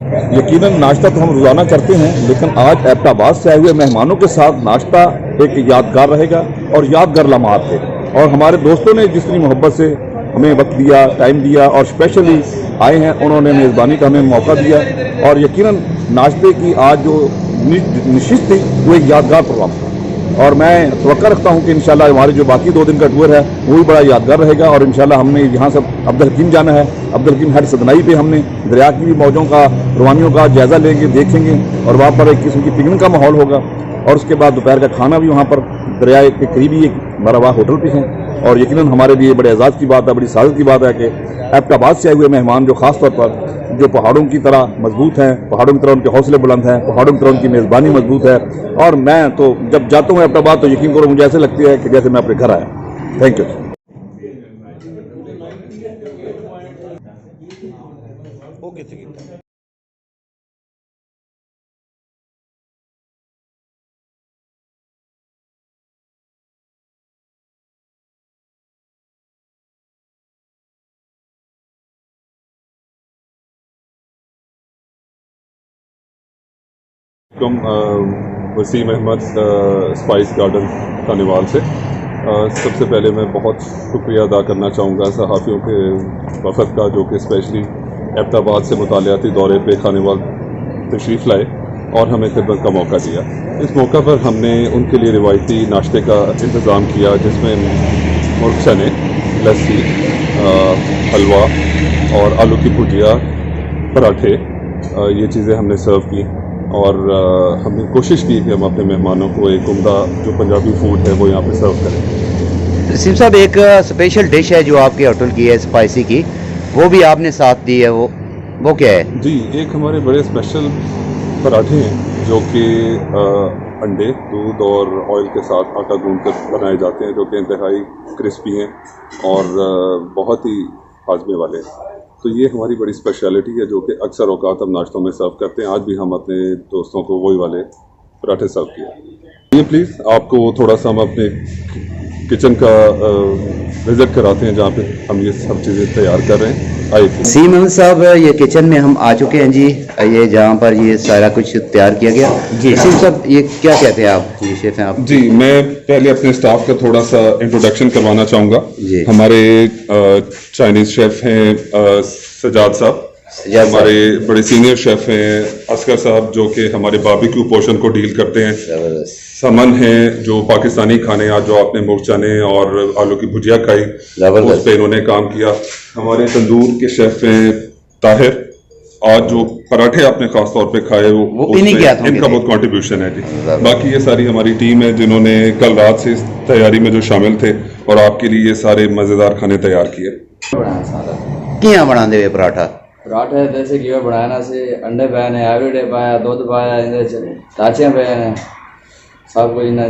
यकीनन नाश्ता तो हम रोज़ाना करते हैं, लेकिन आज एबटाबाद से आए हुए मेहमानों के साथ नाश्ता एक यादगार रहेगा और यादगार लम्हात थे। और हमारे दोस्तों ने जितनी मोहब्बत से हमें वक्त दिया, टाइम दिया और स्पेशली आए हैं, उन्होंने मेज़बानी का हमें मौका दिया। और यकीनन नाश्ते की आज जो नशिस्त थी वो एक यादगार प्रोग्राम था। और मैं तवक्का रखता हूँ कि इंशाल्लाह हमारे जो बाकी 2 दिन का टूर है वो भी बड़ा यादगार रहेगा। और इंशाल्लाह हमने यहाँ से अब्दुल हकीम जाना है। अब्दुल हकीम हेड सदनाई पे हमने दरिया की भी मौजों का, रवानियों का जायज़ा लेंगे, देखेंगे और वहाँ पर एक किस्म की पिकनिक का माहौल होगा। और उसके बाद दोपहर का खाना भी वहाँ पर दरिया के करीबी एक बराबर होटल पे है। और यकीनन हमारे लिए बड़े एजाज़ की बात है, बड़ी सादत की बात है कि एबटाबाद से आए हुए मेहमान जो ख़ास तौर पर जो पहाड़ों की तरह मजबूत हैं, पहाड़ों की तरह उनके हौसले बुलंद हैं, पहाड़ों की तरह उनकी मेज़बानी मजबूत है। और मैं तो जब जाता हूँ एबटाबाद तो यकीन करो मुझे ऐसे लगती है कि जैसे मैं अपने घर आया। Thank you. Waseem Ahmed spice garden Khanewal से। सबसे पहले मैं बहुत शुक्रिया अदा करना चाहूँगा सहाफ़ियों के वफ़द का, जो कि स्पेशली एबटाबाद से मुतालियाती दौरे पे खानेवाल तशरीफ़ लाए और हमें खिदमत का मौका दिया। इस मौका पर हमने उनके लिए रिवायती नाश्ते का इंतज़ाम किया, जिसमें मुर्ग चने, लस्सी, हलवा और आलू की भुजिया, पराठे, ये चीज़ें हमने सर्व की। और हमने कोशिश की कि हम अपने मेहमानों को एक उम्दा जो पंजाबी फूड है वो यहाँ पे सर्व करें। रसीम साहब, एक स्पेशल डिश है जो आपके होटल की है स्पाइसी की, वो भी आपने साथ दी है, वो क्या है? जी, एक हमारे बड़े स्पेशल पराठे हैं जो कि अंडे, दूध और ऑयल के साथ आटा गूंद कर बनाए जाते हैं, जो कि इंतहाई क्रिस्पी हैं और बहुत ही हाजमे वाले हैं। तो ये हमारी बड़ी स्पेशलिटी है जो कि अक्सर औकात हम नाश्तों में सर्व करते हैं। आज भी हम अपने दोस्तों को वही वाले पराठे सर्व किए। ये प्लीज़ आपको थोड़ा सा हम अपने किचन का विज़िट कराते हैं, जहाँ पे हम ये सब चीज़ें तैयार कर रहे हैं। आइए। सीम अहमद साहब, ये किचन में हम आ चुके हैं जी, ये जहाँ पर ये सारा कुछ तैयार किया गया जी। सीम साहब, ये क्या कहते हैं आप? जी शेफ हैं आप? जी, मैं पहले अपने स्टाफ का थोड़ा सा इंट्रोडक्शन करवाना चाहूँगा। हमारे चाइनीज़ शेफ़ हैं सजाद साहब, हमारे बड़े सीनियर शेफ़ हैं असगर साहब, जो कि हमारे बारबेक्यू पोर्शन को डील करते हैं। समन है जो पाकिस्तानी खाने, आज जो आपने मुर्ग चने और आलू की भुजिया खाई, उस पे इन्होंने काम किया। हमारे तंदूर के शेफ़ हैं ताहिर, आज जो पराठे आपने खास तौर पे खाए वो इनका बहुत कंट्रीब्यूशन है जी। बाकी ये सारी हमारी टीम है जिन्होंने कल रात से इस तैयारी में जो शामिल थे और आपके लिए ये सारे मज़ेदार खाने तैयार किए। क्या बना दे पराठा? पराठे जैसे कि बनाना से अंडे पाए ने, एवरीडे पाया, दूध पाया, लाचियाँ पाए ने, सब कुछ ना।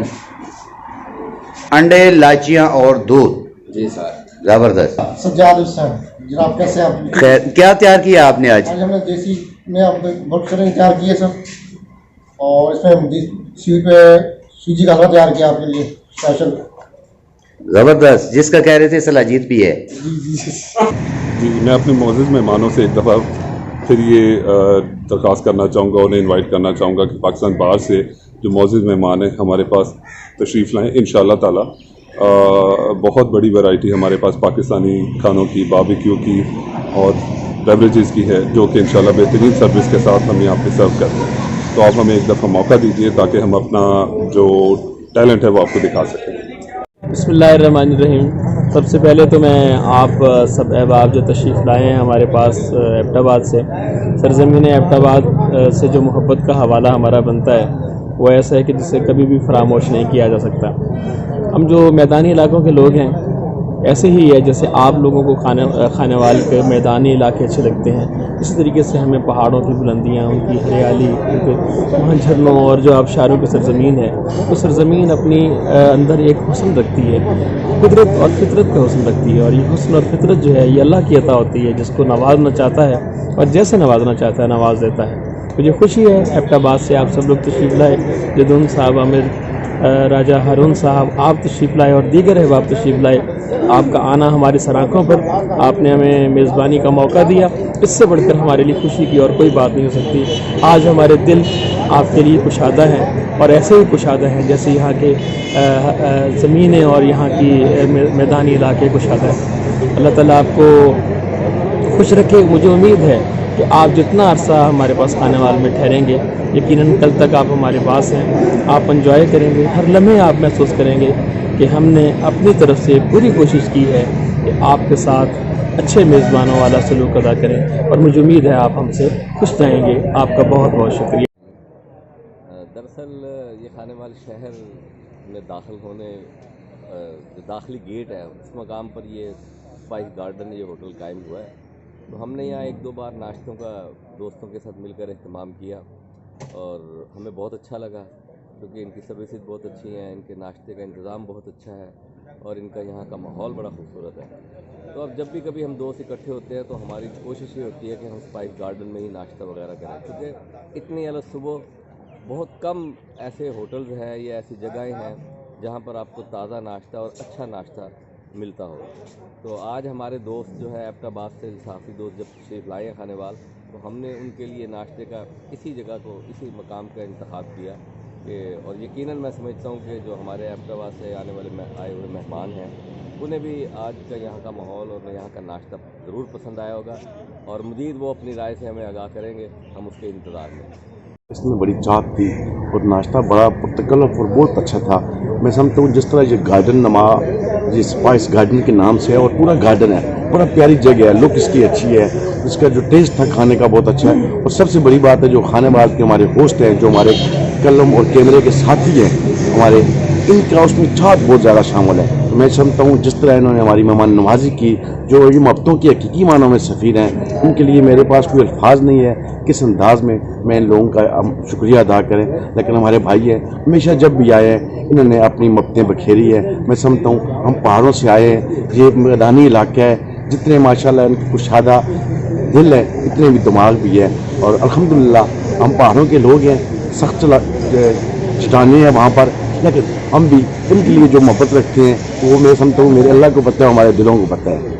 अंडे, लाचियाँ और दूध। जी सर। जबरदस्त। सज्जाद हुसैन जनाब, कैसे आप? खैर, क्या तैयार किया आपने आज? आज हमने देसी में आपको मुर्ग चने तैयार किए सर, और इसमें सूजी का हलवा तैयार किया आपके लिए स्पेशल। जबरदस्त, जिसका कह रहे थे सलाजीत भी है। जी, मैं अपने मौजूद मेहमानों से एक दफ़ा फिर ये दरख्वास्त करना चाहूँगा, उन्हें इनवाइट करना चाहूँगा कि पाकिस्तान बाहर से जो मौजूद मेहमान हैं हमारे पास तशरीफ़ लाएँ। इंशाअल्लाह ताला बहुत बड़ी वैरायटी हमारे पास पाकिस्तानी खानों की, बारबेक्यू की और बेवरेजेस की है, जो कि इंशाअल्लाह बेहतरीन सर्विस के साथ हम यहाँ पे सर्व करते हैं। तो आप हमें एक दफ़ा मौका दीजिए ताकि हम अपना जो टैलेंट है वो आपको दिखा सकें। बिस्मिल्लाहिर्रहमानिर्रहीम। सबसे पहले तो मैं आप सब अहबाब जो तशरीफ़ लाए हैं हमारे पास एबटाबाद से, सरज़मीन एबटाबाद से जो मोहब्बत का हवाला हमारा बनता है वो ऐसा है कि जिसे कभी भी फरामोश नहीं किया जा सकता। हम जो मैदानी इलाकों के लोग हैं ऐसे ही है जैसे आप लोगों को खानेवाल के मैदानी इलाके अच्छे लगते हैं, इसी तरीके से हमें पहाड़ों की बुलंदियाँ, उनकी हरियाली, वहाँ झरनों और जो आबशारों की सरज़मीन है, वो सरज़मीन अपनी अंदर एक हुस्न रखती है, कुदरत और फितरत का हुस्न रखती है। और ये हुस्न और फितरत जो है ये अल्लाह की अता होती है, जिसको नवाजना चाहता है और जैसे नवाजना चाहता है नवाज देता है। मुझे खुशी है एबटाबाद से आप सब लोग तशरीफ़ लाए, जदून साहब, आमिर राजा हारून साहब आप तशरीफ़ लाए और दीगर अहबाब तशरीफ़ लाए। आपका आना हमारी सराखों पर, आपने हमें मेज़बानी का मौका दिया, इससे बढ़कर हमारे लिए खुशी की और कोई बात नहीं हो सकती। आज हमारे दिल आपके लिए कुशादा हैं और ऐसे ही कुशादा हैं जैसे यहाँ के ज़मीनें और यहाँ की मैदानी इलाके कुशादा हैं। अल्लाह ताला आपको खुश रखे। मुझे उम्मीद है कि आप जितना अरसा हमारे पास खाने वाल में ठहरेंगे, यकीनन कल तक आप हमारे पास हैं, आप एंजॉय करेंगे। हर लम्हे आप महसूस करेंगे कि हमने अपनी तरफ से पूरी कोशिश की है कि आपके साथ अच्छे मेज़बानों वाला सलूक अदा करें और मुझे उम्मीद है आप हमसे खुश जाएंगे। आपका बहुत बहुत शुक्रिया। दरअसल ये खाने वाले शहर में दाखिल होने जो दाखिली गेट है उस मकाम पर ये स्पाइस गार्डन ये होटल कायम हुआ है। तो हमने यहाँ एक दो बार नाश्तों का दोस्तों के साथ मिलकर अहतमाम किया और हमें बहुत अच्छा लगा क्योंकि इनकी सर्विसेज बहुत अच्छी हैं, इनके नाश्ते का इंतज़ाम बहुत अच्छा है और इनका यहाँ का माहौल बड़ा खूबसूरत है। तो अब जब भी कभी हम दोस्त इकट्ठे होते हैं तो हमारी कोशिश ये होती है कि हम स्पाइस गार्डन में ही नाश्ता वगैरह करें, क्योंकि इतनी अलग सुबह बहुत कम ऐसे होटल्स हैं या ऐसी जगहें हैं जहाँ पर आपको ताज़ा नाश्ता और अच्छा नाश्ता मिलता हो। तो आज हमारे दोस्त जो है एबटाबाद से साथी दोस्त जब तशरीफ़ लाए खाने वाल, तो हमने उनके लिए नाश्ते का इसी जगह को इसी मकाम का इंतखाब किया कि और यकीनन मैं समझता हूँ कि जो हमारे एबटाबाद से आने वाले आए हुए मेहमान हैं उन्हें भी आज का यहाँ का माहौल और यहाँ का नाश्ता ज़रूर पसंद आया होगा और मज़ीद वो अपनी राय से हमें आगाह करेंगे, हम उसके इंतज़ार में। इसमें बड़ी चाहत थी और नाश्ता बड़ा पुरतकल और बहुत अच्छा था। मैं समझता हूँ जिस तरह ये गार्डन नमा ये स्पाइस गार्डन के नाम से है और पूरा गार्डन है, बड़ा प्यारी जगह है, लुक इसकी अच्छी है, इसका जो टेस्ट था खाने का बहुत अच्छा है और सबसे बड़ी बात है जो खाने वाले के हमारे होस्ट हैं, जो हमारे कलम और कैमरे के साथी हैं हमारे, इनका उसमें चाहत बहुत ज़्यादा शामिल है। तो मैं समझता हूँ जिस तरह इन्होंने हमारी मेहमान नवाजी की, जो ये मोहब्बतों के हकीकी मानों में सफ़ीर हैं, उनके लिए मेरे पास कोई अल्फाज नहीं है किस अंदाज में मैं इन लोगों का शुक्रिया अदा करें। लेकिन हमारे भाई हैं, हमेशा जब भी आए हैं इन्होंने अपनी मोहब्बतें बखेरी है। मैं समझता हूँ हम पहाड़ों से आए हैं, ये मैदानी इलाका है, जितने माशाल्लाह इनके कुशादा दिल है इतने भी दिमाग भी है और अल्हम्दुलिल्लाह हम पहाड़ों के लोग हैं, सख्त चटाने हैं वहाँ पर, लेकिन हम भी इनके लिए जो मोहब्बत रखते हैं वो मैं समझता हूँ मेरे अल्लाह को पता है, हमारे दिलों को पता है।